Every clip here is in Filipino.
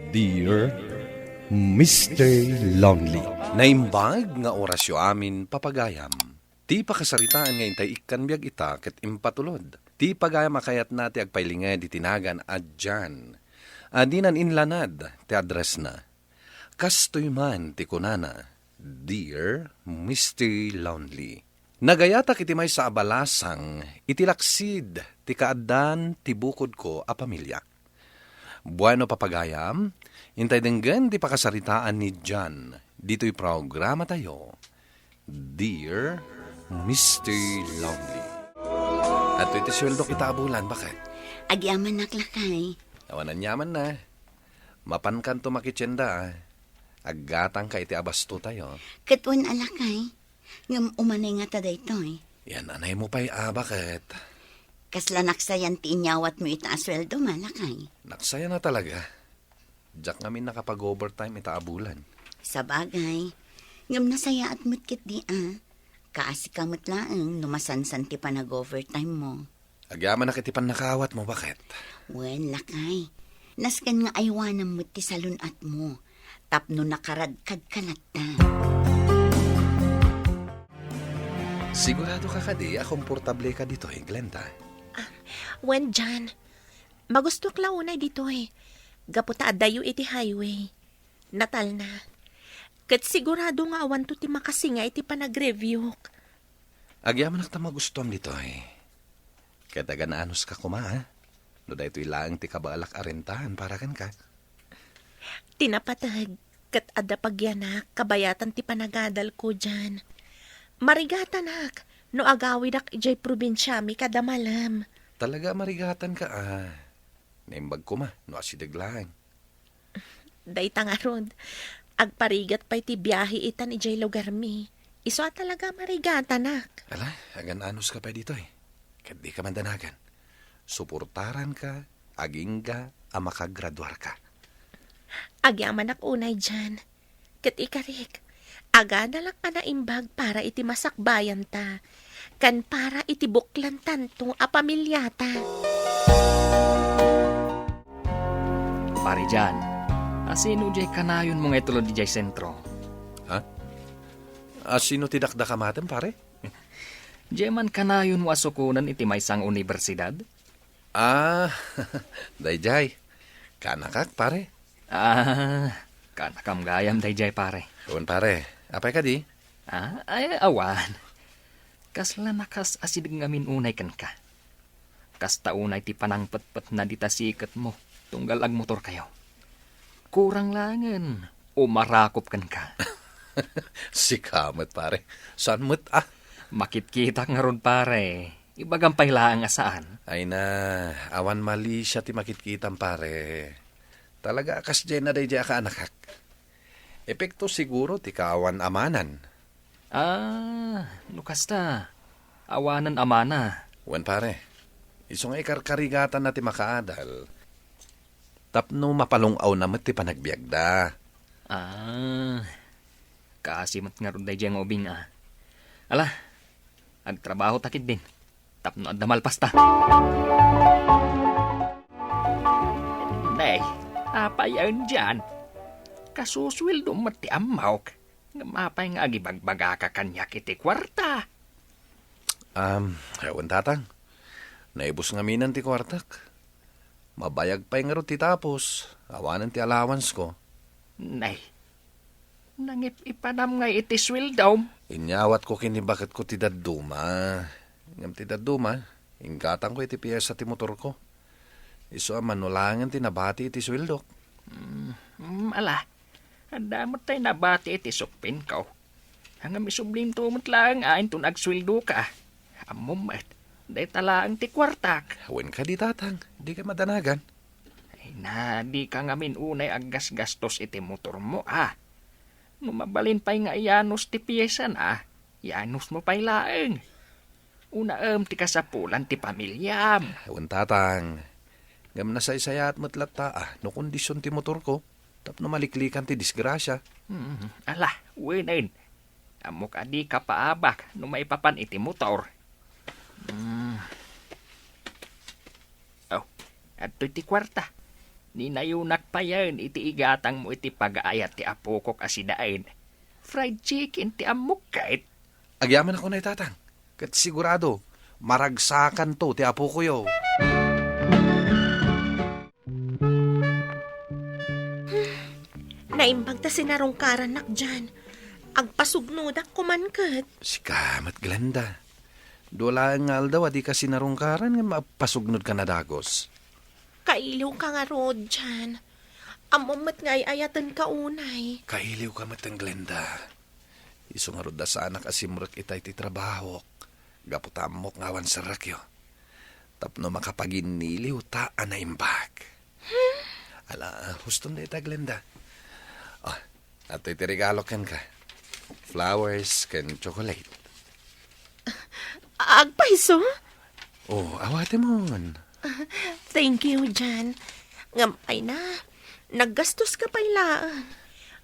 Dear Mr. Lonely. Naimbag nga orasyo amin papagayam. Ti pakasaritaan nga intay ikan biyag ita ket impatulod. Ti pagayam akayat nati agpailingay di tinagan adyan. Adinan inlanad ti address na. Kastoy man ti kunana, Dear Mr. Lonely. Nagayata kiti may sa abalasang itilaksid ti kaadan ti bukod ko a pamilya. Bueno papagayam, intay denggan di pakasaritaan ni John. Dito'y programa tayo, Dear Mr. Lonely. At ito sweldo kita abulan, bakit? Agyaman naklakay. Awanan yaman na. Mapankan to makitsenda. Aggatang ka iti abasto tayo. Katwan alakay. Ngam umanay nga taday to eh. Yan, anay mo pa'y bakit? Kasla naksayan ti inyawat mo ita asweldo malakay. Naksaya na talaga. Diyak ngamin nakapag-overtime ita abulan. Sa bagay, ngam nasaya at mutkit di Kaasi kamot laeng numasansan ti pa nag-overtime mo. Agyaman na kitipan nakawat mo, bakit? Well, lakay. Naskan nga aywanam mo ti salunat mo. Tapno nakaradkad kalat ta. Sigurado ka kadi, komportable ka dito Glenda. When John, magusto klaunay dito Gaputa adayo iti highway. Natal na. Kat sigurado nga awan to ti makasinga iti panag-review. Agyaman nakta magustom dito Kataga na anos ka kuma No da ito ilaang ti kabalak arentahan para kan ka. Tinapatag, kat ada pagyanak, kabayatan ti panagadal ko dyan. Marigatanak, no agawidak ijay probinsya mi kadamalam. Talaga marigatan ka Naimbag ko no asidaglang. Dayta nga rod, agparigat pa iti biyahe itan ijay lugar mi. Iso talaga marigatanak. Ala, agan anos ka pa dito Kat di ka mandanagan. Suportaran ka, aging ka, makagraduar ka. Agyaman ak unay dyan. Kat ikarik, aga na lang ka na imbag para iti masakbayan ta. Kan para iti buklan tanto a pamilyata. Pare dyan, asino jay kanayon mo nga itulod di jay sentro? Ha? Sino tidakda ka matem, pare? Jay man kanayon mo asukunan iti maysang universidad? Dayjay. Kanakak, pare. Kanakam gayam dayjay pare. Huwag pare, apay ka di? Ay awan. Kasla nakas asidig ngamin unay kan ka. Kas taunay ti panangpetpet na ditasikat mo, tunggal ag motor kayo. Kurang langan, umarakop kan ka. Si kamat, pare. Saan mo't Makit-kita nga ron pare. Ibagang pailaang asaan. Ay na, awan mali siya ti makitkitam, pare. Talaga akas dyan na day ka anakak. Epekto siguro ti kawan amanan. Nukasta. Awanan amana. Wan pare, iso nga ikarkarigatan na ti makaadal. Tapno mapalungaw na ti panagbiagda. Kasimot nga ron day dyan ubing Ala, agtrabaho takid din. Tapno at damalpas ta. Nay, apayan dyan. Kasuswildo mati amawk. Mapay nga agibagbaga ka kanya kiti kwarta. Ewan tatang. Naibos nga minan ti kwartak. Mabayag pa nga ti tapos. Awanan ti allowance ko. Nay, nangip-ipanam nga iti swildaw. Inyawat ko kini bakit ko ti daduma. Ngam ti daduma, ingkatang ko iti piyesa ti motor ko. Iso manulangan ti nabati iti swildok. Ala, andamot tayo nabati iti sukpin ka. Hanggang misublim tumot lang ayin tun agswildo ka. Amumat, day talaang ti kwartak. Hawen ka di tatang, di ka madanagan. Ay na, di ka ngamin unay aggas-gastos iti motor mo Numabalin pa'y nga iyanos ti piyesan Iyanos mo pa'y laeng. Una ti kasapulan ti pamilyam. Hawen tatang, ngam na saysayat matlat no kondisyon ti motor ko. Tapno maliklikan ti disgrasya. Ala, winin. Amok adi ka paabak no maipapan iti motor. Adto'y ti kwarta. Ninayunak pa yan, iti igatang mo iti pag-aayat ti apokok asidain. Fried chicken ti amok kahit. Agyaman ako na itatang. Kat sigurado, maragsakan to ti apo ko yo. Naimbag ta sinarungkaran nak dyan. Agpasugnodak kumankat. Sikamat Glenda. Dola nga daw, di ka sinarungkaran nga mapasugnod ka na dagos. Kailiw ka nga rod dyan. Amumat nga ayatan ka unay. Kailiw ka matang Glenda. Iso nga rod da sa anak asimrek itay ti trabaho. Gaputamok ngawan sa rakyo. Tapno makapaginiliw ta anaimbag. Ala, huston na ita Glenda. Oh, at iti regalo ken ka. Flowers ken chocolate. Agpaiso? Oh, awate mo. Thank you, Jan. Ngampay na. Naggastos ka pa ilaan.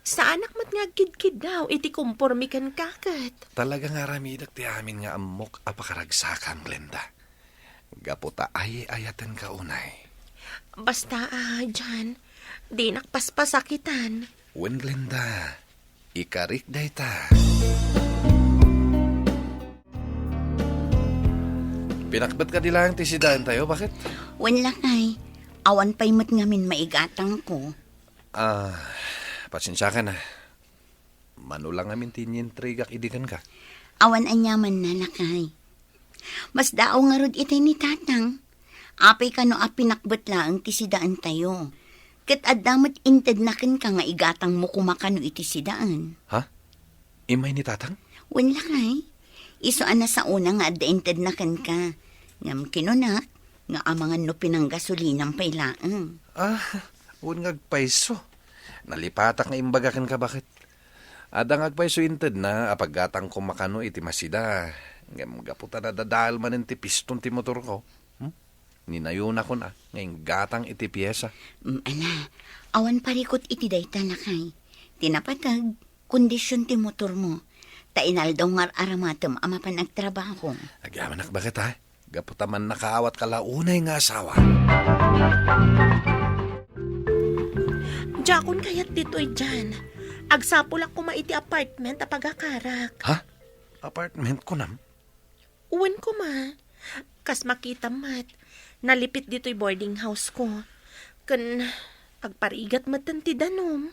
Sa anak mat nga kid-kid daw, iti kumpormi kan kakat. Talaga nga ramidak ti amin nga amok apakaragsakan, Glenda. Gaputa ay ayatan ka unay. Basta Jan, di nakpaspasakitan. Wen Glenda, ikarik day ta. Pinakbat ka dilang ti sidaan tayo, bakit? Wen lakay, awan pa'y mat ngamin maigatang ko. Pasensya ka na. Manulang amin tinyintrigak idikan ka. Awan anyaman na lakay. Mas daaw nga rod itay ni tatang. Apay ka no pinakbat laang ti sidaan tayo. Kat adamat inted nakin ka nga igatang mo kumakano iti sidaan. Ha? Imay ni tatang? Wen lakay, iso ana sa una nga adda-inted nakin ka. Ngam kinunak, nga amangan no pinang gasolinang pailaang. Un ngagpaiso. Nalipatak nga imbagakan ka, bakit? Adang agpaiso inted na apaggatang kumakano iti masida. Ngam gaputa na dadal man ti piston ti motor ko. Ninayuna ko na, ngayong gatang iti piyesa. Ala, awan parikot iti dayta lakay. Tinapatag, kondisyon ti motor mo. Tainal daw nga aramatem ama pa nagtrabaho. Agyaman bakit ha? Gaputa man nakaawat ka launay nga asawa. Jakon kayat dito'y Jan. Agsapulak ko maiti apartment a pagakarak. Ha? Apartment ko nam? Uwan ko ma. Kas makita mat. Nalipit dito'y boarding house ko. Kan agparigat matan ti danom.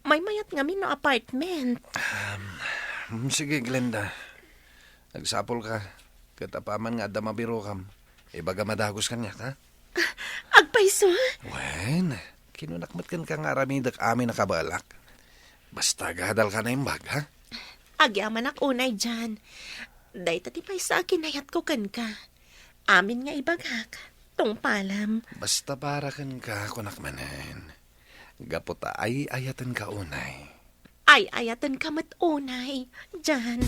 May mayat ngamin no apartment. Sige, Glenda. Nagsapol ka. Katapaman nga damabiro kam. Ibaga madagos kanya, ha? Agpaiso? Wen, kinunakmat kan ka nga ramidak amin nakabalak. Basta gadal ka na imbag, ha? Agyaman ak unay dyan. Day tatipay sa akin ayat ko kan ka. Amin nga ibagak. Tong palam. Basta para kan ka kunakmanan. Gaputa ay ayatan ka unay. Ay ayatan ka mat unay. Dyan.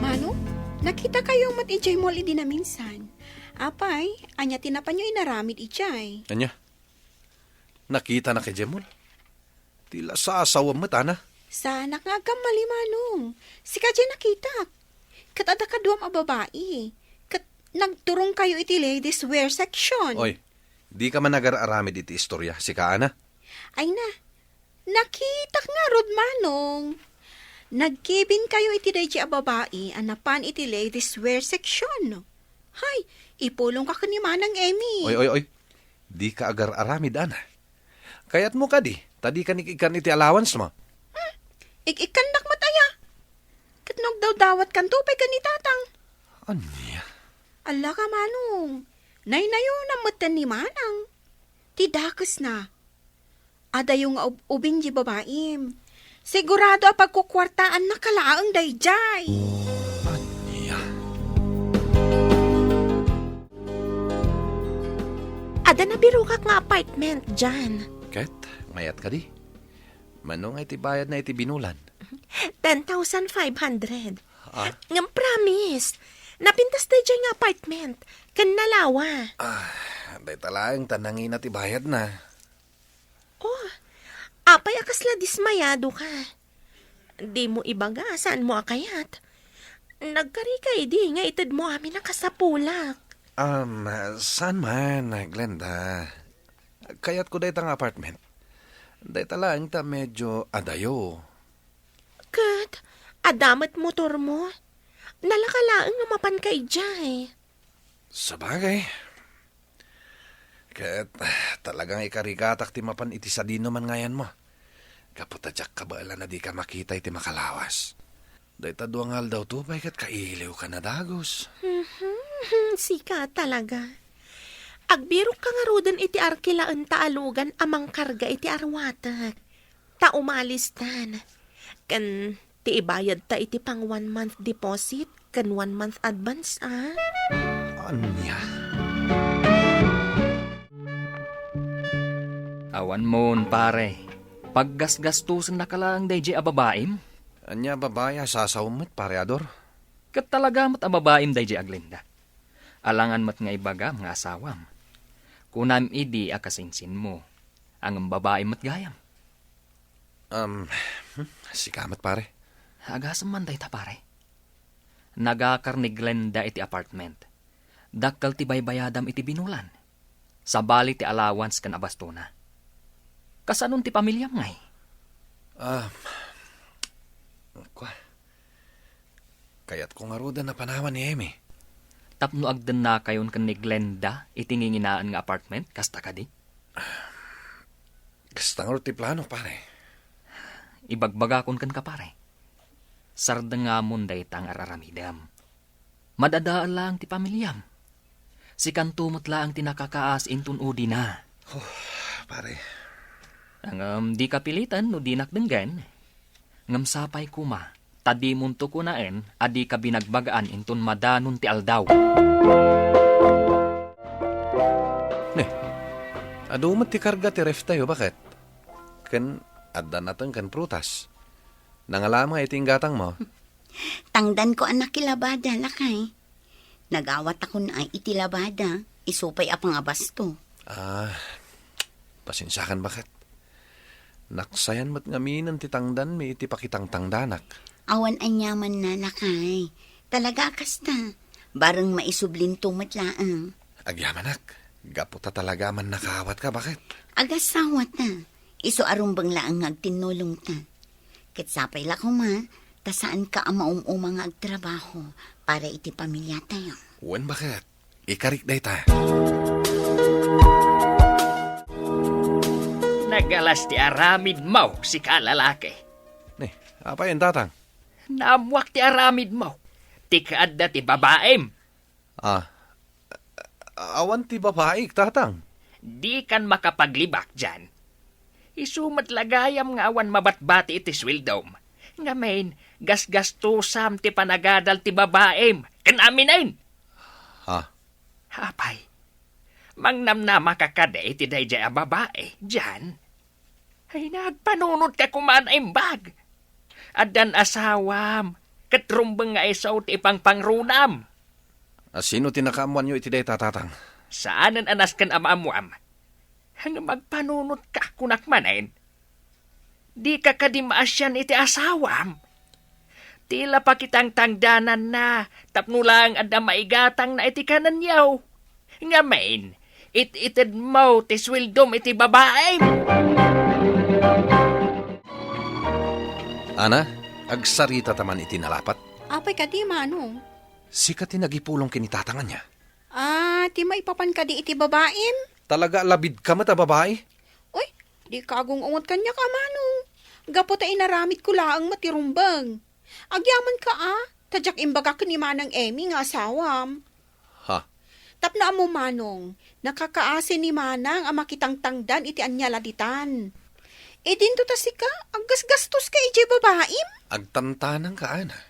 Mano, nakita kayo mat ijay mall idi na minsan. Apay, anya tinapan nyo inaramid ijay. Anya? Nakita na kay Jemol? Tila sa asawa mo, Tana. Sana nga kamali manong. Si kajay nakita. Kat ada ka duwam a babae. Kat nagturong kayo iti ladies wear section. Oy, di ka man nag-aramid iti istorya, si Kaana. Ay na, nakita nga rod manong. Nagkibin kayo iti dahi a babae, anapan iti ladies wear section. Hay, ipulong ka ni Manang Emmy. Oy. Di ka agar-aramid, Ana. Kayat mo ka di, tadi ka ikan iti allowance mo. Ikandak mataya. Katnog daw dawat kan tupay ka ni tatang. Anya? Ala ka manong. Nay-nayo na matan ni Manang. Tidakas na. Ada yung ubing di babaim. Sigurado a pagkukwartaan na kalaang dayjay. Anya? Ada na biro ka nga apartment dyan. Ket, mayat ka di. Manong ay tibayad na iti binulan. 10,500. Ah? Ngam promise. Napintas tayo dyan nga apartment. Kan nalawa. Day talagang tanangin at ibayad na. Oh, apay akasla dismayado ka. Di mo ibaga, saan mo akayat? Nagkari ka di nga itad mo amin nakasapulak. Saan man, Glenda? Kaya't ko dahit ang apartment. Dahit lang ta medyo adayo. Kat, adamat motor mo. Nalakalaang nga mapan kay Jay. Sabagay. Kaya't talagang ikarigatak ti mapan iti sa dino man ngayon mo. Kaputadyak ka ba na di ka makita iti makalawas. Dahit aduangal daw to, kat kailiw ka na dagos. Sika talaga. Agbiro ka nga rodan iti arkilaan taalugan amang karga iti arwatak. Ta umalis tan. Kan ti ibayad ta iti pang 1 month deposit kan 1 month advance Anya? Awan mon, pare. Paggasgastusan na ka lang DJ ababaim. Anya babaya sasawmit, pareador? Kat talaga mat ababaim DJ Aglinda. Alangan mat nga ibaga mga asawam. Kunam idi akasingsin mo. Ang babae mat gayam. Sikamat pare. Agasam man day ta pare. Nagakar ni Glenda iti apartment. Dakkal ti baybayadam iti binulan. Sabali ti allowance kan abastona. Kasanon ti pamilyam ngay? Kaya't kung aruda na panawan ni Emi. Tapno agdan na kayon kan ni Glenda itinginginaan nga apartment, kasta ka di? Gastang ti plano pare. Ibagbagakon kan ka pare. Sarda nga munday tang araramidam. Madadaan lang ti pamilyam. Si kantumot lang tinakakaas intun udi na. Pare. Ang di kapilitan no di nakdenggan. Ngam sapay kuma. Tadi munto ko naen, adi ka binagbagaan intun madanon ti aldaw. Adumat ti karga ti ref tayo, bakit? Kan, adda natang kan prutas. Nangalama iting gatang mo. Tangdan ko anak kilabada, lakay. Nagawat ako na iti labada. Isupay apang abasto. Pasensyakan bakit? Naksayan mat ngaminan ti tangdan mi iti pakitang tangdanak. Awan anyaman na, lakay. Talaga kasta. Barang maisublin tumatlaang. Agyamanak, gaputa talaga man nakawat ka, bakit? Agasawat na. Iso arumbang laang agtinulong ta. Kitsapay la ko ma, tasaan ka ang maumumang agtrabaho para iti pamilya tayo. Wen bakit? Ikarik day ta. Nagalas ti aramid mo si kalalaki. Apa yan tatang? Naamwak ti aramid mo. Ti kaadda ti babaem. Awan ti babaik, tatang. Di kan makapaglibak dyan. Isumat lagayam nga awan mabatbati iti swildom. Nga main, gasgastusam ti panagadal ti babaem. Kanaminain. Hapay. Mangnam na makakada iti dayjay a babae. Dyan. Ay nagpanunod ka kumaan imbag. Adan asawam. Katrumbang nga isaw ti ipang pangrunam. Sino tinakaamuan nyo iti day tatang? Saanan anas kan amaamuam? Hang magpanunod ka kunak manain. Di ka kadimaasyan iti asawam. Tila pa kitang tangdanan na, tapno lang ada maigatang na iti kanan yaw. Nga main, it-ited mo ti swildom iti babae. Ana, agsarita taman iti nalapat. Apay ka di, manong. Sikat ti nagipulong kinitatangan niya. Ti maipapan ka di iti babaim? Talaga labid ka mata babae? Uy, di kagong ungot kanya ka, manong. Gapo ta inaramid ko laang matirumbang. Agyaman ka tadyak imbaga ka ni Manang Emi nga asawam. Tapna mo, manong, nakakaasi ni Manang ang makitang tangdan iti anyaladitan. Dinto ta sika, aggasgastos ka iti babaim? Agtantanang ka, ana.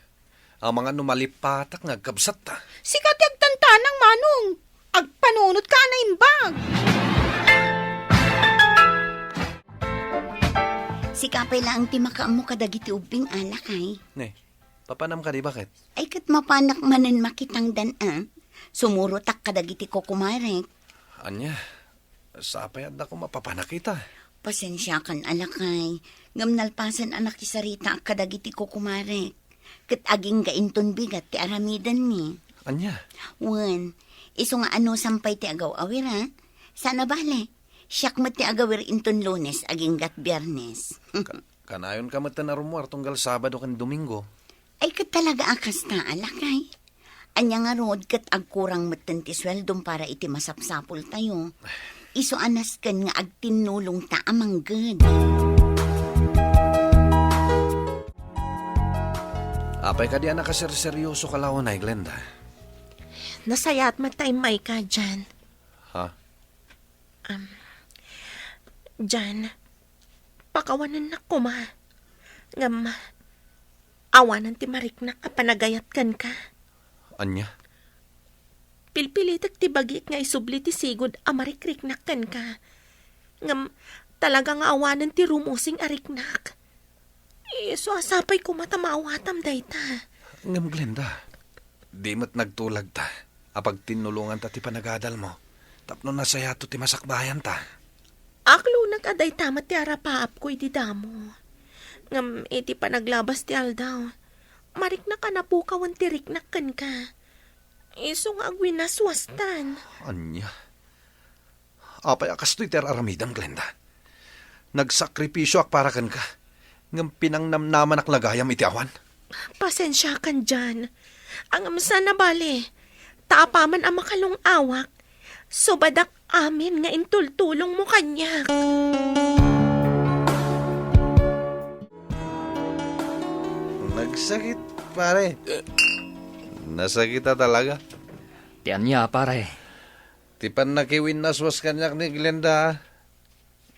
Ang mga numalipatak nga agkabsat ta. Sika ti agtantanang, manong. Agpanunod ka na imbag. Sikapay lang ti makaam mo kadagiti ubing alakay. Papanam ka di bakit? Ay kat mapanak manan makitang dan sumurotak kadagiti ko kumarek. Anya, sapay at ako mapapanakita. Pasensya kan alakay. Ngam nalpasan anak ti sarita kadagiti ko kumarek. Kat aging gainton bigat ti aramidan mi. Anya? Wan, Iso nga ano sampay ti agaw awir ha? Sana bale. Siyak mo ti agawir inton Lunes aging gat Biyernes. Kanayon ka matan arumwar tunggal Sabado kan Domingo. Ay kat talaga akas na alakay. Anya nga rod kat agkurang matan ti sweldom para iti masapsapol tayo. Iso anas kan nga agtinulong ta amang good. Apay ka di anak ka seryoso ka laon ay, Glenda. Nasayat magtaimay ka, Jan. Ha? Jan, pakawanan na ko, ma. Ngam, awanan ti mariknak ka panagayat kan ka. Anya? Pilpilitak ti bagit nga isubli ti sigod amarikriknak kan ka. Ngam, talaga nga awanan ti rumusing ariknak. So asapay ko matamaawatam dayta. Ngam, Glenda. Di mo't nagtulag ta. Apag tinulungan ta ti panagadal mo. Tapno nasayato ti masakbayan ta. Aklo nag-aday tamat ti arapaap ko iti damo. Ngam iti panaglabas ti aldaw. Mariknak ka na po kawan ti riknak kan ka. Iso nga agwinaswastan. Anya? Apay akas to'y teraramidam, Glenda. Nagsakripisyo ak para kan ka. Ngam pinangnamnaman ak lagayam iti awan. Pasensya kan dyan. Ang amsa na bale. Taapaman ang makalong awak. So badak amin nga intultulong mo kanya. Nagsakit, pare. Nasakita talaga. Tiyan niya, pare. Tipan nakiwin naswas kanyak ni Glenda.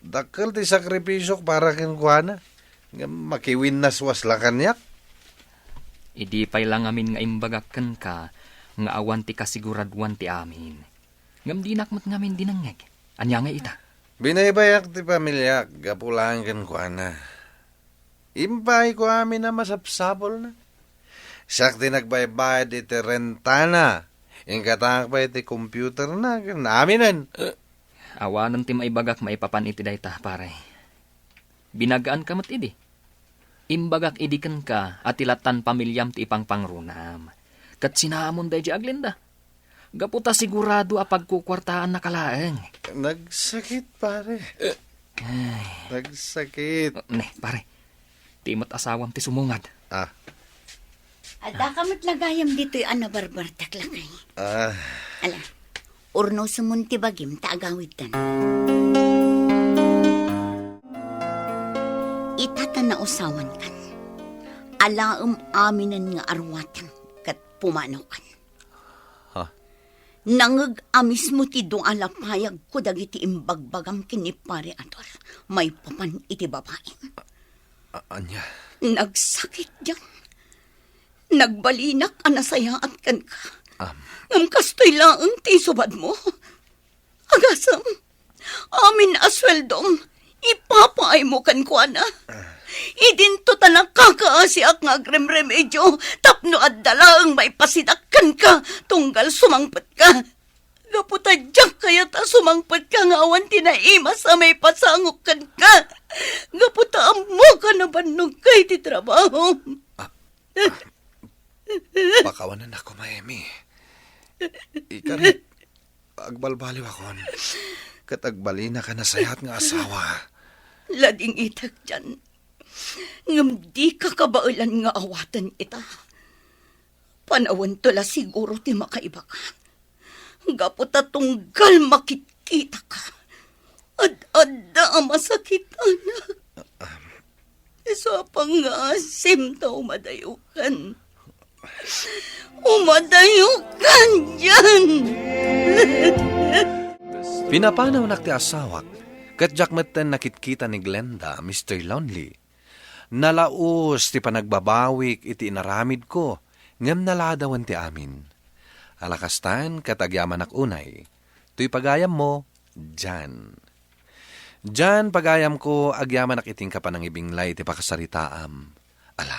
Dakal ti sakripisyo para kinukuha nga makiwin naswas la kanyak. Idi pay lang amin nga imbagakan ka, nga awan ti kasiguraduan ti amin. Ngam di nakmat ngamin dinangeg. Anya nga ita. Binaybayak ti pamilya, gapulaan kinukuha na. Impay ko amin na masapsapol na. Siyak ti nagbaybayad iti rentana. Ingkatang pa iti computer na. Aminan. Awanan ti maibagak maipapan iti dayta, pare. Binagaan ka mat idi. Imbagak idikan ka at ilatan pamilyam ti ipang pangrunam. Kat sinaamon day di Aglinda. Gaputa sigurado apag kukwartaan na kalaeng. Nagsakit, pare. Nagsakit. Ne, pare. Timot asawam ti sumungad. Ada kamat lagayam dito'y anabarbar taklakay. Ala, urno sumunti bagim taagawitan. Itata na usawan kan. Alaam aminan nga arwatan kat pumanaw kan. Nangag amis mo ti doong alapayag ko dagiti imbagbagam kinipare ator. May papan iti babae. Anya? Nagsakit yan. Nagbalinak anasayaat kan ka. Ngam kastoy laang ti subad mo. Agasam, amin asweldom, ipapaay mo kan kwa na. Idinto talang kakaasiak nga agremremedyo, tapno at dalaang may pasidakkan ka, tunggal sumangpat ka. Gaputadyak kaya ta sumangpat ka nga awan tinaima sa may pasangok kan ka. Gaputaan mo ka na banog kay ti trabaho. Pakawanan ako, Maemi. Ikarit, agbalbaliw akon. Kat agbali na ka na sayat nga asawa. Lading itak dyan. Ngam di ka kabailan nga awatan ita. Panawan tula siguro ti makaiba ka. Gaputa tunggal makikita ka. Ad-adda masakitan. Isa pang nga asim ta umadayukan. Umadayukan dyan! Pinapanaw nak ti asawak. Kat jakmeten nakitkita ni Glenda, Mr. Lonely. Nalaos ti panagbabawik iti inaramid ko, ngem naladawan ti amin. Alakastan katagyaman ak unay, tuy pagayam mo, Jan. Jan pagayam ko, agyaman ak iting kapanangibinglay ti pakasaritaam. Ala,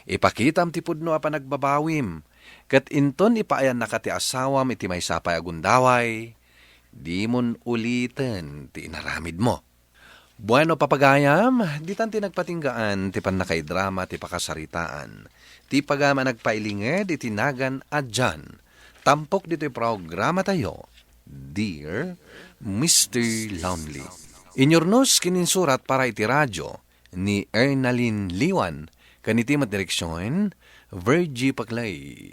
ipakitam ti pudno a panagbabawim, kat inton ipaayan na ka ti asawam iti may sapay agundaway, di mon ulitin ti inaramid mo. Bueno, papagayam, di tanti nagpatinggaan, ti pan nakaidrama, ti pakasaritaan. Ti pagama nagpailinged, iti nagan at dyan. Tampok dito'y programa tayo, Dear Mr. Lonely. Inyornos kininsurat para iti radyo ni Ernalyn Liwan, kanitimat direksyon, Virgie Paclay.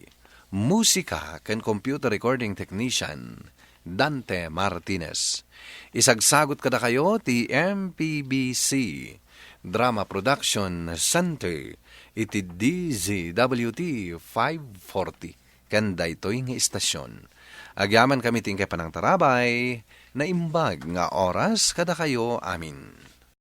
Musika kan computer recording technician, Dante Martinez. Isagsagot kada kayo ti MPBC Drama Production Center iti DZWT 540 kanda ito'y nga istasyon. Agyaman kami tingkay panang tarabay na imbag nga oras kada kayo amin.